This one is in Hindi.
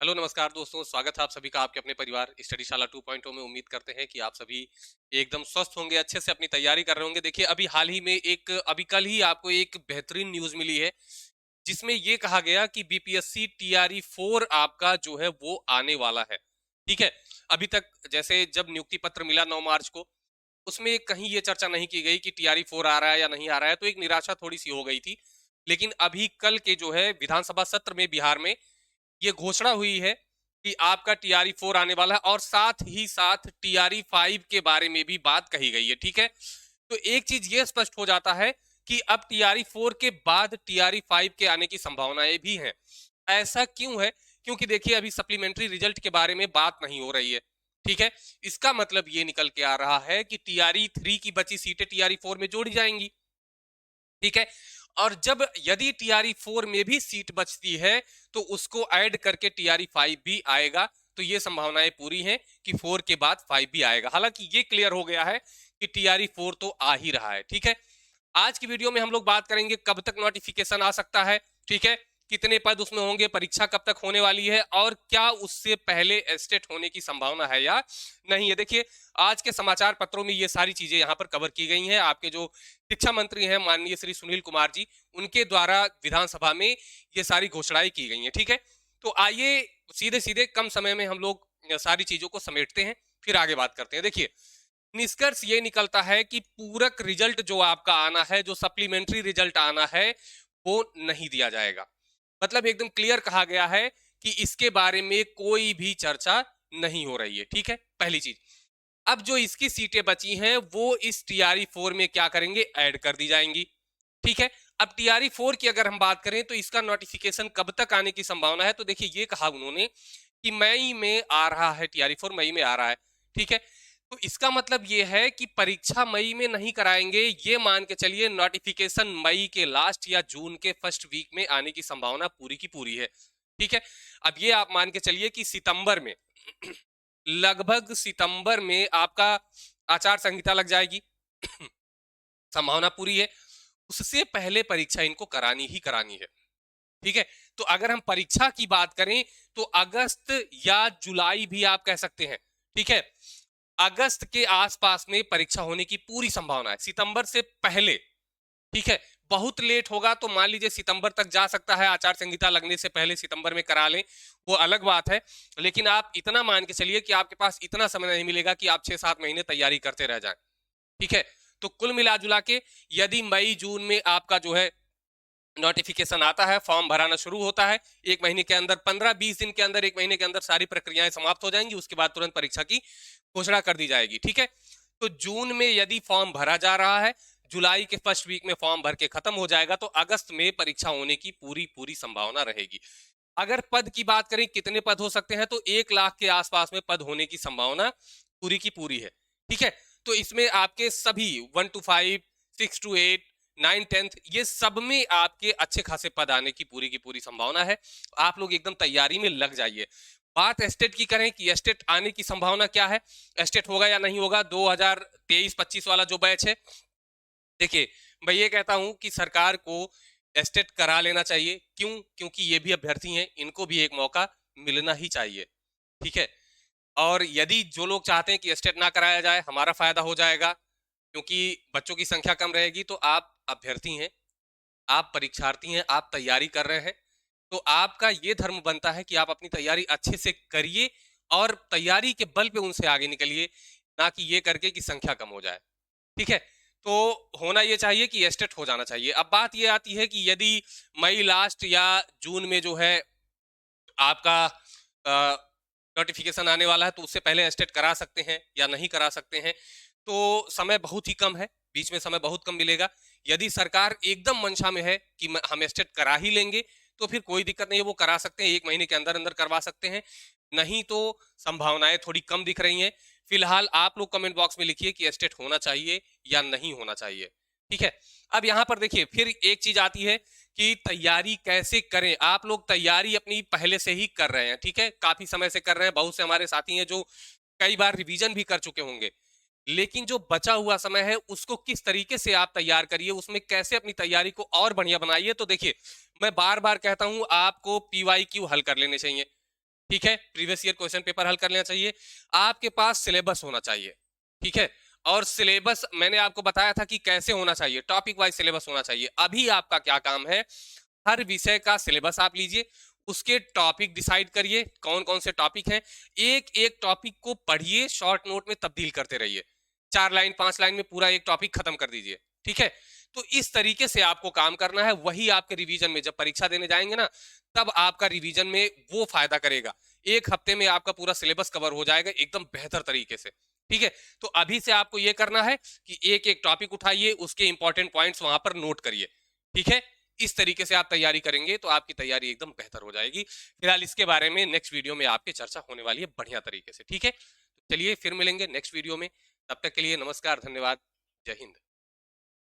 हेलो नमस्कार दोस्तों, स्वागत है आप सभी का आपके अपने परिवार स्टडीशाला 2.0 में। उम्मीद करते हैं कि आप सभी एकदम स्वस्थ होंगे, अच्छे से अपनी तैयारी कर रहे होंगे। देखिए अभी हाल ही में अभी कल ही आपको एक बेहतरीन न्यूज़ मिली है, जिसमें ये कहा गया कि बीपीएससी टीआरई 4 आपका जो है वो आने वाला है। ठीक है? अभी तक जैसे जब नियुक्ति पत्र मिला 9 मार्च को, उसमें कहीं ये चर्चा नहीं की गई कि टीआरई 4 आ रहा है या नहीं आ रहा है, तो एक निराशा थोड़ी-सी हो गई थी। लेकिन अभी कल के जो है विधानसभा सत्र में बिहार में ये घोषणा हुई है कि आपका टीआरई 4 आने वाला है और साथ ही साथ टीआरई 5 के बारे में भी बात कही गई है। ठीक है? तो एक चीज ये स्पष्ट हो जाता है कि अब टीआरई 4 के बाद टीआरई 5 के आने की संभावनाएं भी हैं। ऐसा क्यों है? क्योंकि देखिए अभी सप्लीमेंट्री रिजल्ट के बारे में बात नहीं हो रही है। ठीक है? इसका मतलब ये निकल के आ रहा है कि टीआरई 3 की बची सीटें टीआरई 4 में जोड़ी जाएंगी। ठीक है? और जब यदि टीआरई 4 में भी सीट बचती है तो उसको ऐड करके टीआरई 5 भी आएगा। तो ये संभावनाएं पूरी हैं कि 4 के बाद 5 भी आएगा। हालांकि ये क्लियर हो गया है कि टीआरई 4 तो आ ही रहा है। ठीक है? आज की वीडियो में हम लोग बात करेंगे कब तक नोटिफिकेशन आ सकता है। ठीक है? कितने पद उसमें होंगे, परीक्षा कब तक होने वाली है और क्या उससे पहले एस्टेट होने की संभावना है या नहीं है। देखिए आज के समाचार पत्रों में ये सारी चीजें यहाँ पर कवर की गई हैं। आपके जो शिक्षा मंत्री हैं माननीय श्री सुनील कुमार जी, उनके द्वारा विधानसभा में ये सारी घोषणाएं की गई हैं। ठीक है? तो आइए सीधे सीधे कम समय में हम लोग सारी चीजों को समेटते हैं, फिर आगे बात करते हैं। देखिए निष्कर्ष ये निकलता है कि पूरक रिजल्ट जो आपका आना है, जो सप्लीमेंट्री रिजल्ट आना है, वो नहीं दिया जाएगा। मतलब एकदम क्लियर कहा गया है कि इसके बारे में कोई भी चर्चा नहीं हो रही है। ठीक है? पहली चीज। अब जो इसकी सीटें बची हैं वो इस टीआरई 4 में क्या करेंगे, ऐड कर दी जाएंगी। ठीक है? अब टीआरई 4 की अगर हम बात करें तो इसका नोटिफिकेशन कब तक आने की संभावना है, तो देखिए ये कहा उन्होंने कि मई में आ रहा है। टीआरई 4 मई में आ रहा है। ठीक है? तो इसका मतलब ये है कि परीक्षा मई में नहीं कराएंगे, ये मान के चलिए नोटिफिकेशन मई के लास्ट या जून के फर्स्ट वीक में आने की संभावना पूरी की पूरी है। ठीक है? अब ये आप मान के चलिए कि सितंबर में लगभग सितंबर में आपका आचार संहिता लग जाएगी। संभावना पूरी है। उससे पहले परीक्षा इनको करानी ही करानी है। ठीक है? तो अगर हम परीक्षा की बात करें तो अगस्त या जुलाई भी आप कह सकते हैं। ठीक है? अगस्त के आसपास में परीक्षा होने की पूरी संभावना है, सितंबर से पहले। ठीक है? बहुत लेट होगा तो मान लीजिए सितंबर तक जा सकता है, आचार संहिता लगने से पहले सितंबर में करा लें, वो अलग बात है। लेकिन आप इतना मान के चलिए कि आपके पास इतना समय नहीं मिलेगा कि आप 6-7 महीने तैयारी करते रह जाएं। ठीक है? तो कुल मिला जुला के यदि मई जून में आपका जो है नोटिफिकेशन आता है, फॉर्म भराना शुरू होता है, 1 महीने के अंदर, 15-20 दिन के अंदर, 1 महीने के अंदर सारी प्रक्रियाएं समाप्त हो जाएंगी। उसके बाद तुरंत परीक्षा की घोषणा कर दी जाएगी। ठीक है? तो जून में यदि फॉर्म भरा जा रहा है, जुलाई के फर्स्ट वीक में फॉर्म भर के खत्म हो जाएगा, तो अगस्त में परीक्षा होने की पूरी पूरी संभावना रहेगी। अगर पद की बात करें कितने पद हो सकते हैं, तो 1 लाख के आसपास में पद होने की संभावना पूरी की पूरी है। ठीक है? तो इसमें आपके सभी 1 to 5, 6 to 8, 9, 10 ये सब में आपके अच्छे खासे पद आने की पूरी संभावना है। आप लोग एकदम तैयारी में लग जाइए। बात एस्टेट की करें कि एस्टेट आने की संभावना क्या है, एस्टेट होगा या नहीं होगा 2023-25 वाला जो बैच है। देखिए मैं ये कहता हूं कि सरकार को एस्टेट करा लेना चाहिए। क्यों? क्योंकि ये भी अभ्यर्थी हैं, इनको भी एक मौका मिलना ही चाहिए। ठीक है? और यदि जो लोग चाहते हैं कि एस्टेट ना कराया जाए, हमारा फायदा हो जाएगा क्योंकि बच्चों की संख्या कम रहेगी। तो आप अभ्यर्थी हैं, आप परीक्षार्थी हैं, आप तैयारी कर रहे हैं, तो आपका ये धर्म बनता है कि आप अपनी तैयारी अच्छे से करिए और तैयारी के बल पे उनसे आगे निकलिए, ना कि ये करके कि संख्या कम हो जाए। ठीक है? तो होना ये चाहिए कि एस्टेट हो जाना चाहिए। अब बात ये आती है कि यदि मई लास्ट या जून में जो है आपका नोटिफिकेशन आने वाला है, तो उससे पहले एस्टेट करा सकते हैं या नहीं करा सकते हैं। तो समय बहुत ही कम है, बीच में समय बहुत कम मिलेगा। यदि सरकार एकदम मंशा में है कि हम एस्टेट करा ही लेंगे, तो फिर कोई दिक्कत नहीं है, वो करा सकते हैं, 1 महीने के अंदर अंदर करवा सकते हैं। नहीं तो संभावनाएं थोड़ी कम दिख रही हैं। फिलहाल आप लोग कमेंट बॉक्स में लिखिए कि एस्टेट होना चाहिए या नहीं होना चाहिए। ठीक है? अब यहाँ पर देखिए फिर एक चीज आती है कि तैयारी कैसे करें। आप लोग तैयारी अपनी पहले से ही कर रहे हैं। ठीक है? काफी समय से कर रहे हैं। बहुत से हमारे साथी हैं जो कई बार रिवीजन भी कर चुके होंगे। लेकिन जो बचा हुआ समय है उसको किस तरीके से आप तैयार करिए, उसमें कैसे अपनी तैयारी को और बढ़िया बनाइए। तो देखिए मैं बार बार कहता हूं आपको पीवाईक्यू हल कर लेने चाहिए। ठीक है, प्रीवियस ईयर क्वेश्चन पेपर हल कर लेना चाहिए, आपके पास सिलेबस होना चाहिए, ठीक है। और सिलेबस मैंने आपको बताया था कि कैसे होना चाहिए, टॉपिक वाइज सिलेबस होना चाहिए। अभी आपका क्या काम है, हर विषय का सिलेबस आप लीजिए, उसके टॉपिक डिसाइड करिए कौन कौन से टॉपिक हैं, एक एक टॉपिक को पढ़िए, शॉर्ट नोट में तब्दील करते रहिए, 4 लाइन 5 लाइन में पूरा एक टॉपिक खत्म कर दीजिए, ठीक है। तो इस तरीके से आपको काम करना है, वही आपके रिवीजन में जब परीक्षा देने जाएंगे ना, तब आपका रिवीजन में वो फायदा करेगा। एक हफ्ते में आपका पूरा सिलेबस कवर हो जाएगा एकदम बेहतर तरीके से, ठीक है। तो अभी से आपको ये करना है कि एक एक टॉपिक उठाइए, उसके इंपॉर्टेंट पॉइंट्स वहां पर नोट करिए, ठीक है। इस तरीके से आप तैयारी करेंगे तो आपकी तैयारी एकदम बेहतर हो जाएगी। फिलहाल इसके बारे में नेक्स्ट वीडियो में आपकी चर्चा होने वाली है बढ़िया तरीके से, ठीक है। तो चलिए फिर मिलेंगे नेक्स्ट वीडियो में, तब तक के लिए नमस्कार, धन्यवाद, जय हिंद।